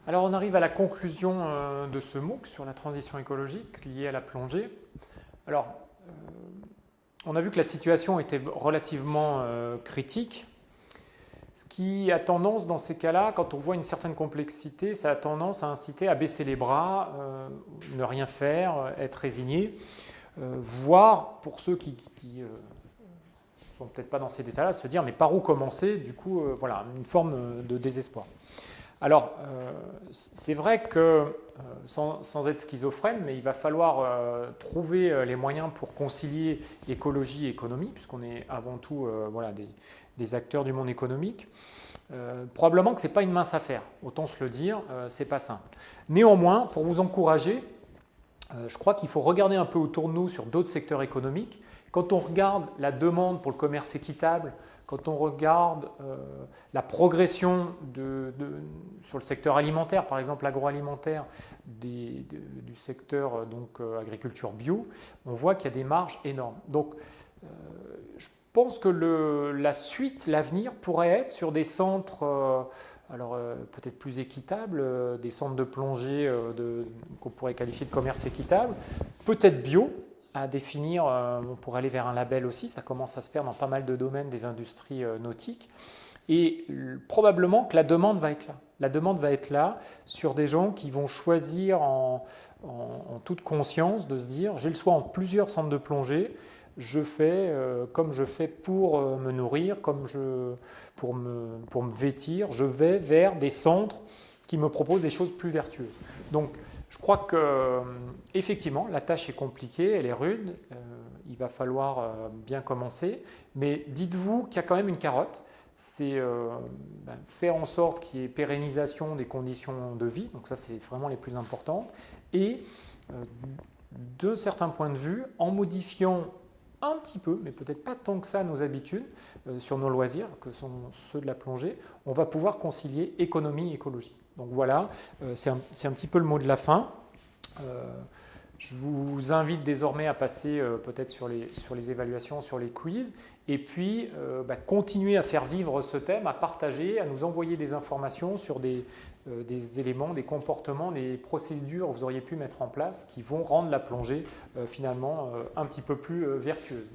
Alors on arrive à la conclusion de ce MOOC sur la transition écologique liée à la plongée. Alors, euh, on a vu que la situation était relativement critique, ce qui a tendance dans ces cas-là, quand on voit une certaine complexité, ça a tendance à inciter à baisser les bras, ne rien faire, être résigné, voire pour ceux qui sont peut-être pas dans ces détails-là, se dire mais par où commencer. Du coup, voilà, une forme de désespoir. Alors, c'est vrai que, sans être schizophrène, mais il va falloir trouver les moyens pour concilier écologie et économie, puisqu'on est avant tout voilà, des acteurs du monde économique. Probablement que ce n'est pas une mince affaire, autant se le dire, c'est pas simple. Néanmoins, pour vous encourager, je crois qu'il faut regarder un peu autour de nous sur d'autres secteurs économiques. Quand on regarde la demande pour le commerce équitable, quand on regarde la progression sur le secteur alimentaire, par exemple agroalimentaire, du secteur agriculture bio, on voit qu'il y a des marges énormes. Donc, je pense que la suite, l'avenir, pourrait être sur des centres peut-être plus équitables, des centres de plongée qu'on pourrait qualifier de commerce équitable, peut-être bio, à définir, on pourrait aller vers un label aussi, ça commence à se faire dans pas mal de domaines des industries nautiques, et probablement que la demande va être là. La demande va être là sur des gens qui vont choisir en toute conscience de se dire, j'ai le choix en plusieurs centres de plongée, je fais comme je fais pour me nourrir, pour me vêtir, je vais vers des centres qui me proposent des choses plus vertueuses. Donc, je crois que effectivement, la tâche est compliquée, elle est rude, il va falloir bien commencer, mais dites-vous qu'il y a quand même une carotte, c'est faire en sorte qu'il y ait pérennisation des conditions de vie, donc ça c'est vraiment les plus importantes, et de certains points de vue, en modifiant un petit peu, mais peut-être pas tant que ça, nos habitudes sur nos loisirs, que sont ceux de la plongée, on va pouvoir concilier économie et écologie. Donc voilà, c'est un petit peu le mot de la fin. Euh, je vous invite désormais à passer peut-être sur les évaluations, sur les quiz, et puis continuer à faire vivre ce thème, à partager, à nous envoyer des informations sur des éléments, des comportements, des procédures que vous auriez pu mettre en place qui vont rendre la plongée finalement un petit peu plus vertueuse.